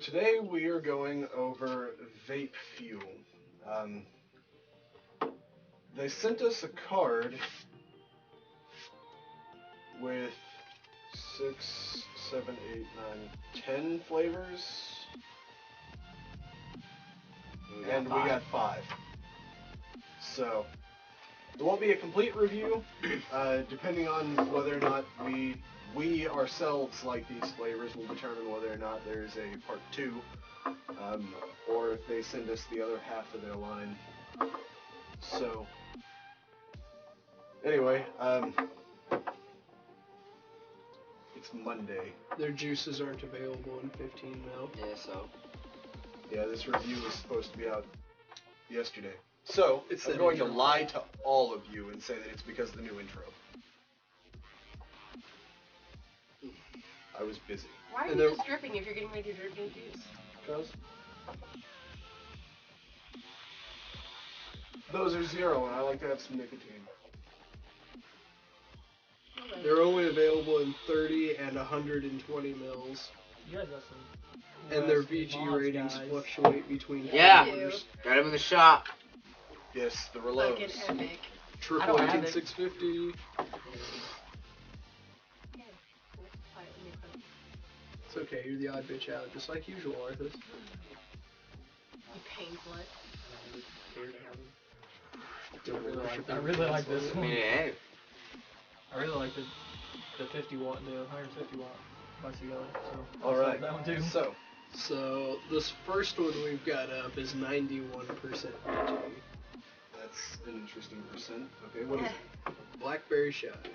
today we are going over vape fuel. They sent us a card with 6, 7, 8, 9, 10 flavors. And we got 5. So, it won't be a complete review, depending on whether or not we ourselves like these flavors will determine whether or not there's a part 2, or if they send us the other half of their line. So, anyway, it's Monday. Their juices aren't available in 15 mil. Yeah, so. Yeah, this review was supposed to be out yesterday. So, I'm going to lie to all of you and say that it's because of the new intro. I was busy. Why are you just dripping if you're getting ready to drip new juice? Because those are 0 and I like to have some nicotine. Okay. They're only available in 30 and 120 mils. You guys got some. And their VG ratings fluctuate between Yeah. flavors. Got him in the shop. Yes, the Fucking reloads. epic. Triple I don't have 18650. Yeah. It's okay, you're the odd bitch out, just like usual, Arthas. You pain slut. I really like this I one. mean, hey. I really like the 50 watt, the 150 watt by cigar. So Alright, that one too. so This first one we've got up is 91% VG. that's an interesting percent. Okay, what is it? Blackberry shot.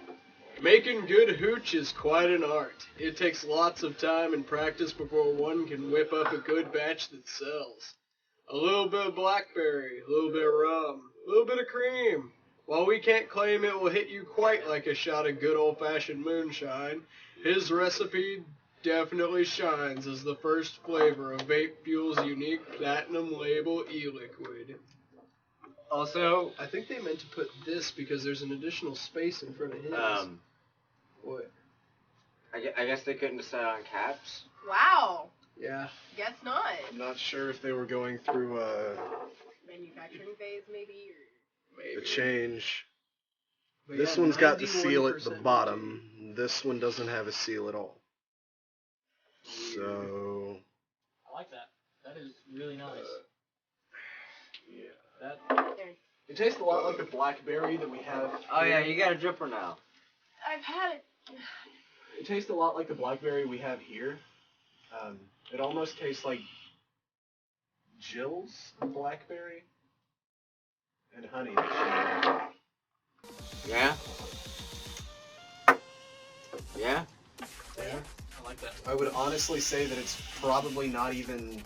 Making good hooch is quite an art. It takes lots of time and practice before one can whip up a good batch that sells. A little bit of blackberry, a little bit of rum, a little bit of cream. While we can't claim it will hit you quite like a shot of good old-fashioned moonshine, his recipe definitely shines as the first flavor of Vape Fuel's unique platinum label e-liquid. Also, I think they meant to put this because there's an additional space in front of his. What? I guess they couldn't decide on caps. Wow. Yeah. Guess not. I'm not sure if they were going through Manufacturing phase, maybe, or a Maybe. change. But This yeah, one's got the seal at the 91% bottom. This one doesn't have a seal at all. So, I like that. That is really nice. yeah. That. It tastes a lot like the blackberry that we have. Oh yeah, here. you got a dripper now. I've had it. It tastes a lot like the blackberry we have here. It almost tastes like Jill's blackberry and honey. Yeah? Yeah? Yeah. I like that. I would honestly say that it's probably not even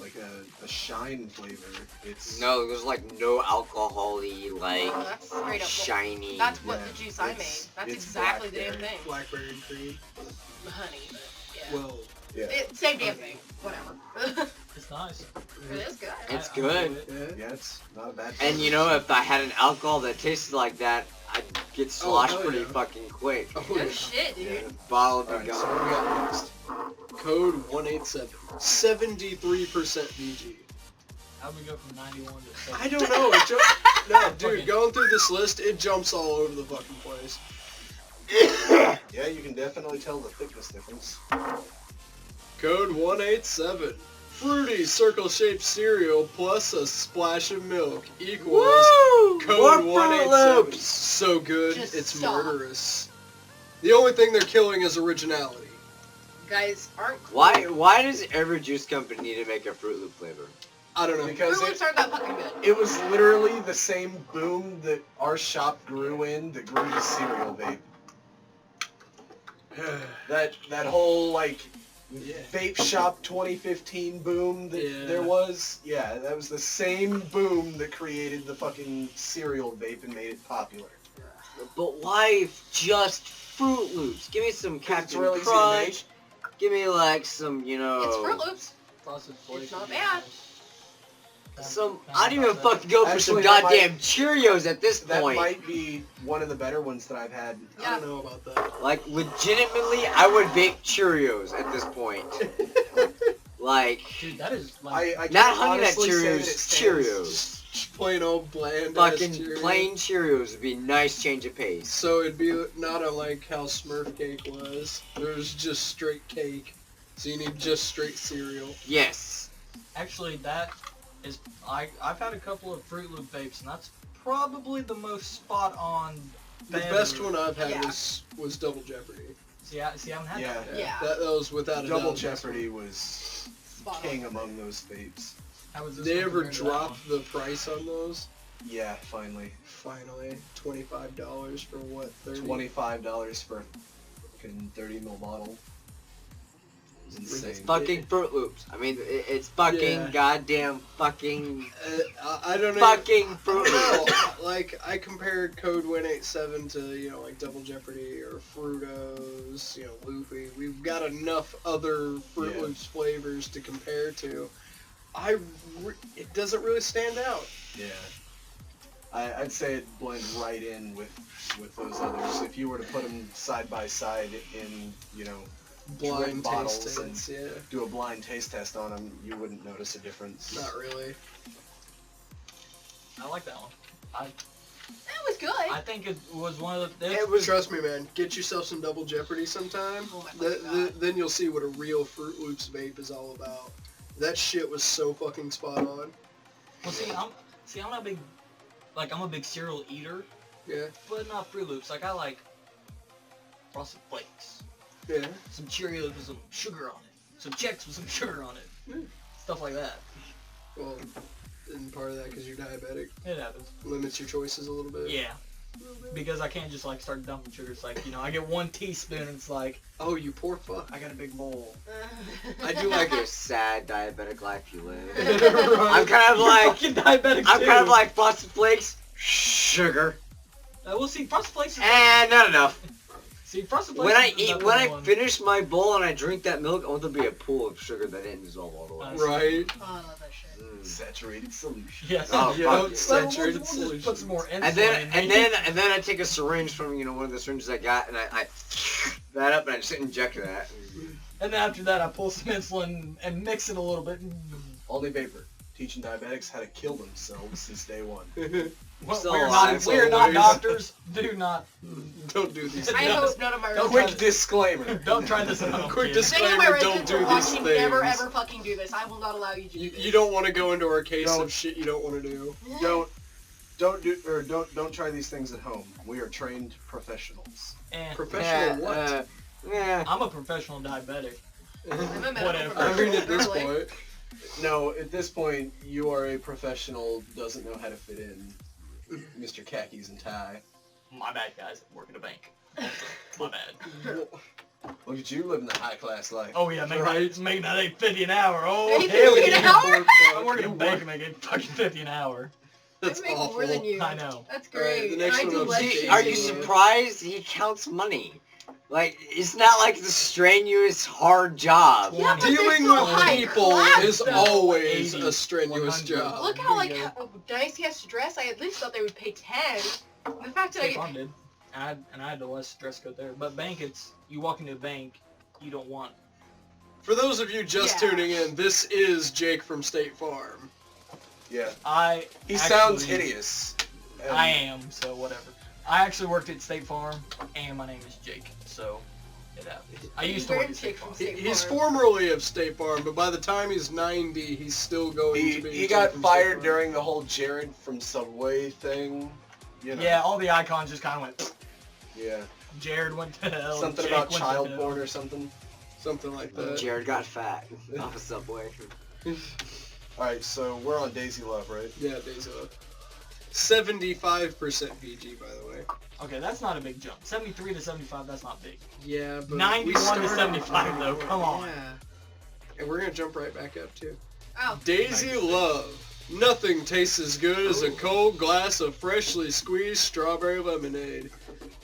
like a shine flavor. It's No, there's like no alcohol-y, like, Oh, that's straight up. shiny. That's what Yeah, the juice I made. it's That's exactly the damn blackberry. thing. Blackberry and cream. Honey. But yeah. Well, yeah. Same damn thing. Whatever. It's nice. It is good. It's I good. enjoy it. Yeah, it's not a bad. And you know, if I had an alcohol that tasted like that, I'd get sloshed hell pretty yeah. fucking quick. oh No yeah. shit, dude. Yeah. Bottle would be Alright, so gone. what do we got next? Code 187. 73% VG. How'd we go from 91 to 7? I don't know. No, dude, going through this list, it jumps all over the fucking place. Yeah, you can definitely tell the thickness difference. Code 187. Fruity circle-shaped cereal plus a splash of milk equals Woo! Code More 187. Fruit Loops! So good, Just it's stop. murderous. The only thing they're killing is originality. Guys aren't cool. Why does every juice company need to make a Fruit Loop flavor? I don't know. Because Fruit Loops aren't that fucking good. it was literally the same boom that our shop grew in that grew the cereal vape. That whole like vape shop 2015 boom that Yeah. there was, yeah, that was the same boom that created the fucking cereal vape and made it popular. But why just Fruit Loops? Give me some 'Cause it's Captain real easy to Crunch. Give me like some, you know. It's Fruit Loops. Plus it's flaky. It's not bad. Some. I'd even fucking go for some Actually, that goddamn Cheerios at this That point. might be one of the better ones that I've had. I don't know about that. Like legitimately, I would vape Cheerios at this point. Like, Dude, that is like. I not can't Honey Nut honestly say that it Cheerios, stands- Cheerios. Just plain old bland. Fucking Cheerios. plain Cheerios would be a nice change of pace. So it'd be not unlike how Smurf cake was. There's just straight cake. So you need just straight cereal. Yes. Actually, that is. I've had a couple of Fruit Loop vapes, and that's probably the most spot on. The best one I've had was Double Jeopardy. See, I haven't had that. Yeah. That was without a Double doubt. Jeopardy was Spot king on. among those vapes. How was this They one ever compared to that dropped the price on those? Yeah, finally. Finally, $25 for what? 30? $25 for a fucking 30 ml bottle. It's insane. It's fucking Fruit Loops. I mean, it's fucking Yeah. goddamn fucking I don't know. fucking Fruit No, Loops. like I compared Code 187 to like Double Jeopardy or Fruitos, Loopy. We've got enough other Fruit Yeah. Loops flavors to compare to. It doesn't really stand out. Yeah. I'd say it blends right in with those others. If you were to put them side by side in, Blind Drink bottles taste tests, yeah. do a blind taste test on them, you wouldn't notice a difference. Not really. I like that one. That was good. I think it was one of the. It was, trust me, man. Get yourself some Double Jeopardy sometime. Oh my God. Then you'll see what a real Fruit Loops vape is all about. That shit was so fucking spot on. Well, I'm not big. Like, I'm a big cereal eater, Yeah. but not Fruit Loops. Like, I like Frosted Flakes, Yeah. some Cheerios with some sugar on it, some Chex with some sugar on it, stuff like that. Well, and part of that because you're diabetic It happens. limits your choices a little bit. Yeah. Because I can't just like start dumping sugar. It's like, I get 1 teaspoon and it's like, Oh, you poor fuck. I got a big bowl. I do like Your sad diabetic life you live. Right. I'm kind of like, fucking diabetic I'm too. kind of like Frosted Flakes, sugar, We'll see, Frosted Flakes is and not enough. see, Frosted Flakes When I is eat, definitely when I one. finish my bowl and I drink that milk, I want there to be a pool of sugar that didn't dissolve all the way. Right. Oh, I love that shit. Saturated solution. Yes. Oh, You fuck know, it. saturated we'll just solution. put some more insulin And then in and there. then I take a syringe from one of the syringes I got and I that up and I just inject that. And then after that, I pull some insulin and mix it a little bit. Olney Vapor, teaching diabetics how to kill themselves since day one. Well, Still we're alive, not, we're not always. doctors. Do not. Don't do these I things. hope none of my Don't Quick try- disclaimer. Don't try this at home. Quick kids. If any of my disclaimer, don't residents do are these watching, things. never ever fucking do this. I will not allow you to do You, this. you don't want to go into our case Don't. of shit you don't want to do. Don't try these things at home. We are trained professionals. Professional what? Yeah. I'm a professional diabetic. I'm a medical Whatever. I mean, at this professional, point, No, at this point, you are a professional, doesn't know how to fit in. Mr. Khakis and tie. My bad, guys. I work at a bank. My bad. Look at you living the high class life. Oh yeah, making that $8.50 an hour. Oh $8.50 hell an yeah. hour? I'm working at a bank and making fucking $50 an hour. that's I make awful. more than you. I know. That's All right, great. the next and I one do up less is shit Are than you Jason. surprised he counts money? Like, it's not like the strenuous, hard job. Yeah, but they're Dealing still with high people class, is though. always 80, a strenuous 100. job. Look how Here you go. how nice he has to dress. I at least thought they would pay 10. The fact that I State get Farm did. And I had the less dress code there. But bank, you walk into a bank, you don't want. For those of you just Yeah. tuning in, this is Jake from State Farm. Yeah. He Actually, sounds hideous. And I am, so whatever. I actually worked at State Farm, and my name is Jake, so it happens. I used to work Very at State Jake Farm. from State He's Farm. formerly of State Farm, but by the time he's 90, he's still going to be. He Jake got from fired State Farm. during the whole Jared from Subway thing. You know. Yeah, all the icons just kind of went. Yeah. Jared went to hell. Something Jake about went to child hell. porn or something. Something like that. Jared got fat off a Subway. Alright, so we're on Daisy Love, right? Yeah, Days of 75% VG, by the way. Okay, that's not a big jump. 73 to 75, that's not big. Yeah, but 91 we to started- 75 though, come on. Yeah. And we're gonna jump right back up too. Oh. Daisy Love. Nothing tastes as good as a cold glass of freshly squeezed strawberry lemonade.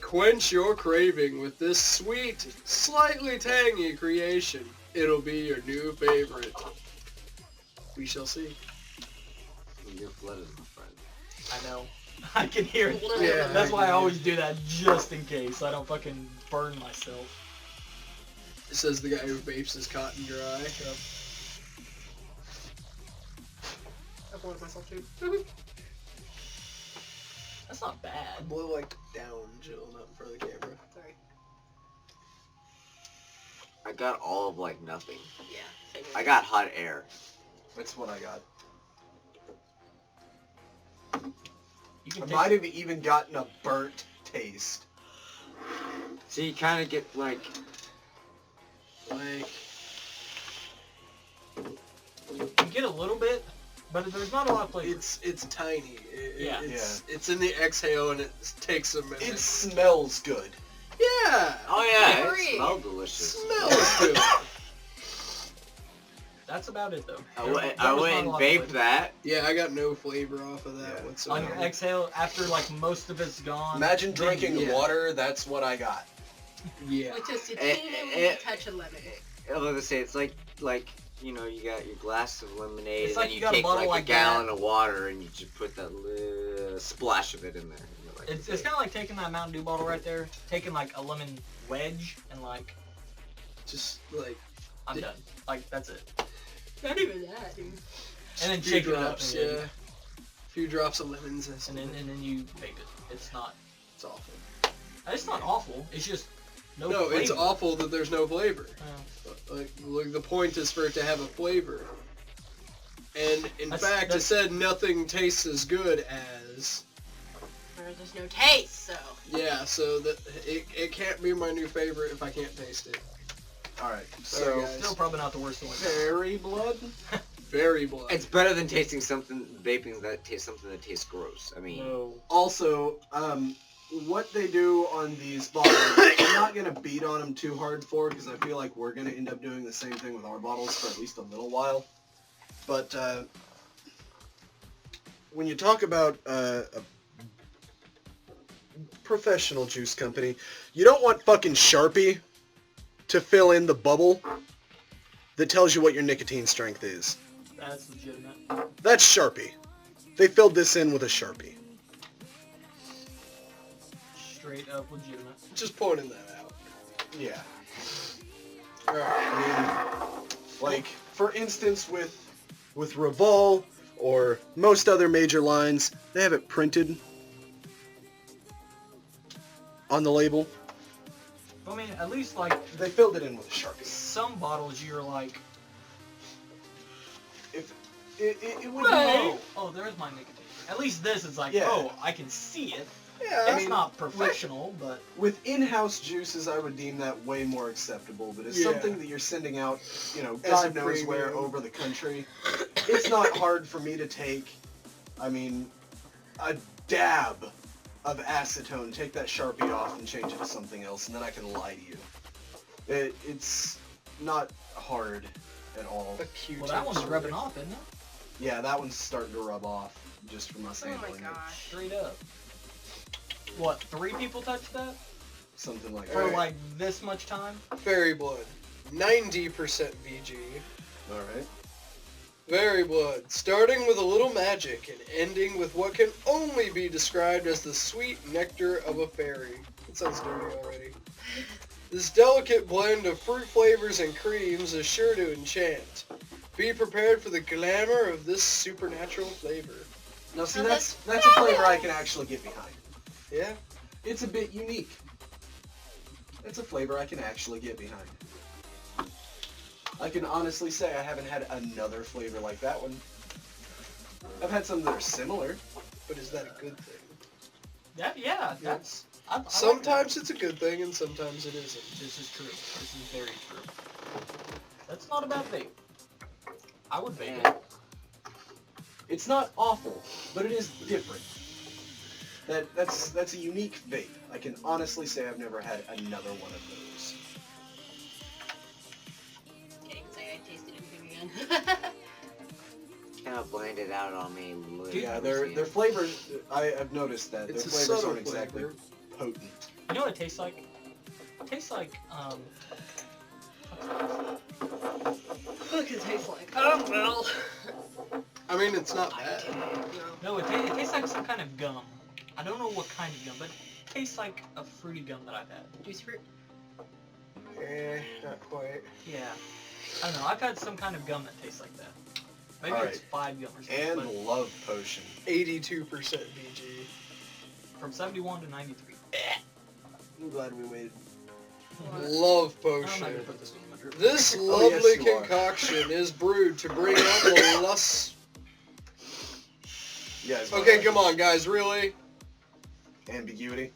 Quench your craving with this sweet, slightly tangy creation. It'll be your new favorite. We shall see. You're flooded, my friend. I know. I can hear it. Yeah, That's why I yeah. always do that, just in case, so I don't fucking burn myself. It says the guy who vapes his cotton dry. support myself too. That's not bad. I blow like down, Jill, not in front of the camera. Sorry. I got all of like nothing. Yeah. Same I got hot air. That's what I got. You can I taste might have even gotten a burnt taste. So you kind of get like, you get a little bit, but there's not a lot of flavor. It's tiny. Yeah. It's in the exhale and it takes a minute. It smells good. Yeah. oh yeah, Agree. it smells delicious. Smells good. That's about it though. I There- went, there I was went not and a lot of vaped flavor. that. Yeah, I got no flavor off of that Yeah. On whatsoever. exhale, after like most of it's gone. Imagine then drinking you- water, that's what I got. Yeah. With just a Eh, teeny eh, touch of lemon. I was gonna say it's like you know, you got your glass of lemonade, It's and like then you you got a take bottle like like a gallon of water, and you just put that splash of it in there. And you're like, It's kind of like taking that Mountain Dew bottle right there, taking like a lemon wedge, and like, Just like I'm done. Like, that's it. Not even that, dude. And then few shake it up. drops, And yeah. Few drops of lemon zest. then you vape it. It's not. It's awful. It's not awful. It's just no. No, it's flavor. awful that there's no flavor. Uh, Like the point is for it to have a flavor. And in That's- fact, it that's- said nothing tastes as good as. Or there's no taste, so. Yeah, so that it can't be my new favorite if I can't taste it. Alright, Sorry, so guys. Still probably not the worst one. fairy blood? Very blunt. it's better than tasting something vaping that tastes something that tastes gross. I mean, No. Also, what they do on these bottles, I'm not going to beat on them too hard for, because I feel like we're going to end up doing the same thing with our bottles for at least a little while. But when you talk about a professional juice company, you don't want fucking Sharpie to fill in the bubble that tells you what your nicotine strength is. That's legitimate. That's Sharpie. They filled this in with a Sharpie. Straight up legitimate. Just pointing that out. Yeah. Alright. I mean, like, for instance, with Revol or most other major lines, they have it printed on the label. I mean, at least like They filled it in with a Sharpie. some bottles, you're like, If it would oh, there's my nicotine. At least this is like, Yeah. oh, I can see it. yeah, It's not professional, but with in-house juices, I would deem that way more acceptable. But as Yeah. something that you're sending out, you know, As God a knows where premium. over the country, it's not hard for me to take, I mean, a dab of acetone, take that Sharpie off and change it to something else, and then I can lie to you. It's not hard at all. A Q-tip well, that one's sort rubbing of. off, isn't it? Yeah, that one's starting to rub off just from us Oh my handling it. gosh. Straight up. What? 3 people touched that Something like for that. like this much time? Fairy blood. 90% VG. Alright. Fairy blood. Starting with a little magic and ending with what can only be described as the sweet nectar of a fairy. It sounds dirty already. This delicate blend of fruit flavors and creams is sure to enchant. Be prepared for the glamour of this supernatural flavor. Now see, Oh, that's that's a flavor I can actually get behind. Yeah? It's a bit unique. It's a flavor I can actually get behind. I can honestly say I haven't had another flavor like that one. I've had some that are similar. But is that a good thing? Yeah, that's. I like that. Sometimes it's a good thing and sometimes it isn't. This is true. This is very true. That's not a bad vape. I would vape it. It's not awful, but it is different. That's a unique vape. I can honestly say I've never had another one of those. Can't even say I tasted anything again. kind of blended out on me. Yeah, their flavors. I've noticed that It's their a flavors subtle aren't exactly flavor. potent. You know what it tastes like? It tastes like What does it taste like? Oh, well. I mean, it's not bad. No, it tastes like some kind of gum. I don't know what kind of gum, but it tastes like a fruity gum that I've had. Juicy fruit. Eh, not quite. Yeah. I don't know. I've had some kind of gum that tastes like that. Maybe All it's 5 yummers. And but Love Potion. 82% VG. from 71 to 93. I'm glad we waited. Love I'm not potion. gonna put this one in my drip. This Oh, lovely yes, you are. concoction is brewed to bring out the lust. You guys Okay, come on, guys, really? Ambiguity.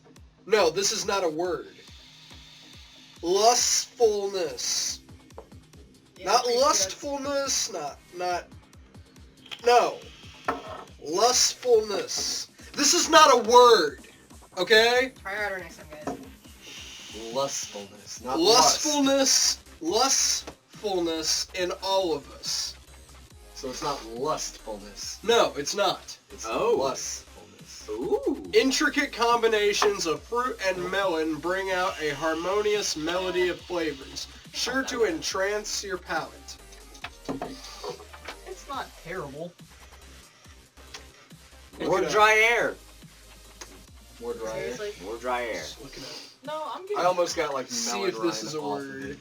No, this is not a word. Lustfulness. Yeah, Not pretty sure lustfulness, no. Lustfulness. This is not a word, okay? Try harder next time, guys. Lustfulness, not lust. Lustfulness in all of us. So it's not lustfulness. No, it's not. It's Oh. lustfulness. Ooh. Intricate combinations of fruit and melon bring out a harmonious melody of flavors, sure to entrance your palate. It's not terrible. More dry air. More dry air. Seriously? More dry air. Just looking at it. No, I'm getting. I almost got like See melon if this rind is a off of word. it.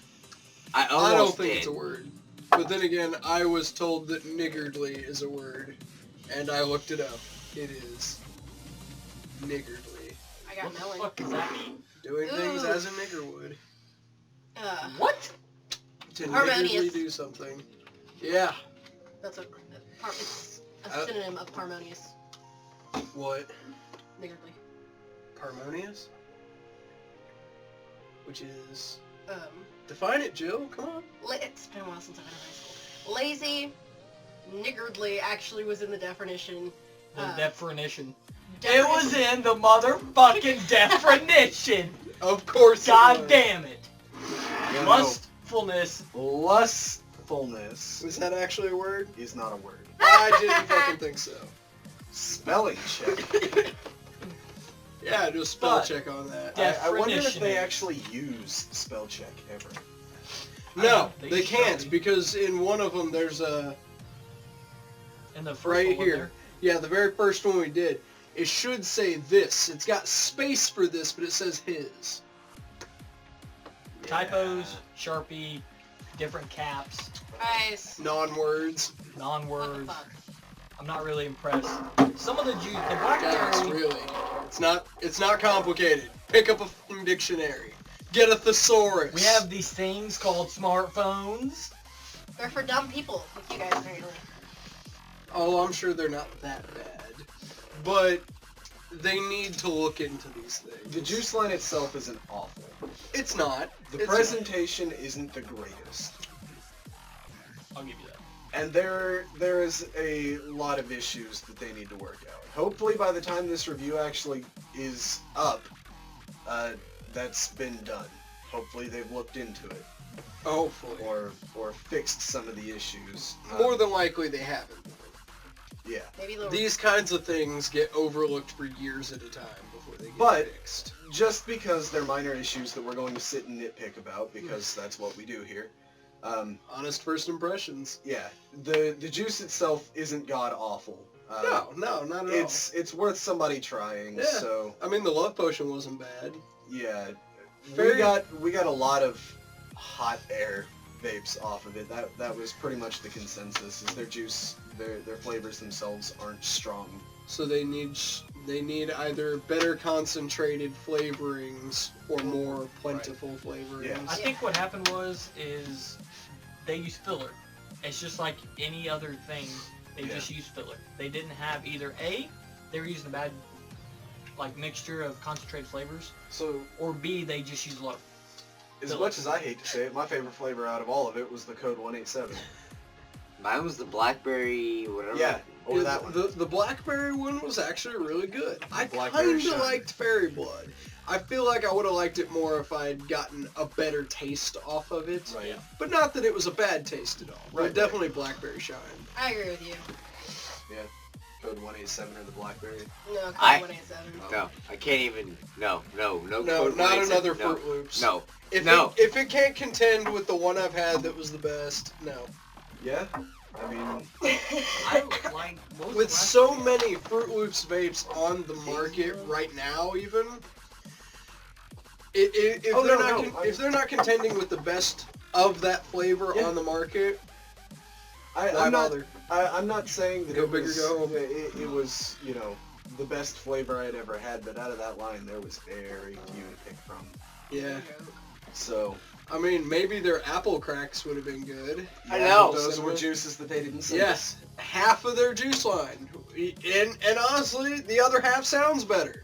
I I don't almost think did. it's a word. But then again, I was told that niggardly is a word. And I looked it up. It is. Niggardly. I got What the melon. fuck does that mean? Doing things Ooh. as a nigger would. What? To Harmonious. niggardly do something. Yeah. That's it's a Uh, synonym of harmonious. What? Niggardly. Harmonious? Which is... Um, Define it, Jill. Come on. it's been a while since I've been in high school. Lazy, niggardly actually was in the definition. The Uh, definition. definition- It was in the motherfucking definition. Of course. God it was. damn it. No, Lustfulness. Lustfulness Was that actually a word? is not a word. I didn't fucking think so. Spelling check. Yeah, do a spell But- check on that. Yeah. I wonder if Definition they is- actually use spell check ever. No, They they can't should. because in one of them there's a... In the first Right one here. there. Yeah, the very first one we did. It should say this. It's got space for this, but it says his. Typos, Sharpie, different caps, Guys, Non-words. what the non-words. fuck? I'm not really impressed. Some of the the Guys, blackberry. really. It's not complicated. Pick up a fucking dictionary. Get a thesaurus. We have these things called smartphones. They're for dumb people, like you guys apparently. Oh, I'm sure they're not that bad. But they need to look into these things. The juice line itself isn't awful. It's not. The It's presentation isn't the greatest. I'll give you that. And there is a lot of issues that they need to work out. Hopefully by the time this review actually is up, that's been done. Hopefully they've looked into it Hopefully. or fixed some of the issues. More than likely they haven't. yeah. Maybe they'll... These kinds of things get overlooked for years at a time before they get But- fixed. Just because they're minor issues that we're going to sit and nitpick about, because that's what we do here. Honest first impressions. Yeah, the juice itself isn't god awful. No, not at all. It's worth somebody trying. Yeah. So I mean, the love potion wasn't bad. yeah, Very- we got a lot of hot air vapes off of it. That was pretty much the consensus. Is their juice, their flavors themselves aren't strong. So they need either better concentrated flavorings or more plentiful flavorings. Yeah. I think what happened is they used filler. It's just like any other thing. They Yeah. just used filler. They didn't have either A, they were using a bad like mixture of concentrated flavors, So or B, they just used a lot of as Filler. much as I hate to say it, my favorite flavor out of all of it was the Code 187. Mine was the blackberry, whatever. Yeah, or Yeah, that one. The blackberry one was actually really good. I Blackberry kind shine. of liked Fairy Blood. I feel like I would have liked it more if I had gotten a better taste off of it. Right. Yeah. But not that it was a bad taste at all. Right, But definitely Blackberry Shine. I agree with you. Code 187 or the Blackberry. No, Code I- 187. No, I can't even. No. No, Code not 187, another no. Fruit Loops. No. If No. if it can't contend with the one I've had that was the best, no. Yeah, I mean, I like most With of so the many Fruit Loops vapes on the market right now, even if Oh, they're no, not no, if they're not contending with the best of that flavor Yeah. on the market, why I'm not bother? I'm not saying that Go big or go home. it was, you know, the best flavor I'd ever had, but out of that line, there was very few to pick from. Yeah. So, I mean, maybe their apple cracks would have been good. I know. Those were juices that they didn't send Yes, half of their juice line. And honestly, the other half sounds better.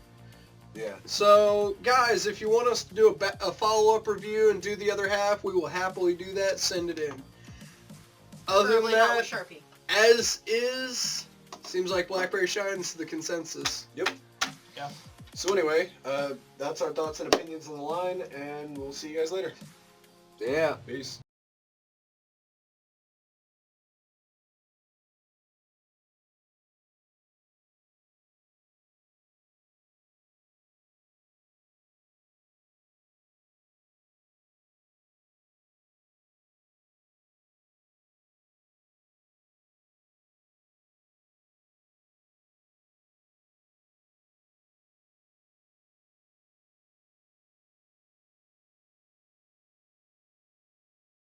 Yeah. So, guys, if you want us to do a follow-up review and do the other half, we will happily do that. Send it in. Other than Preferably not that, with Sharpie. as is, seems like Blackberry Shine's the consensus. Yep. Yeah. So anyway, that's our thoughts and opinions on the line, and we'll see you guys later. Yeah. Peace.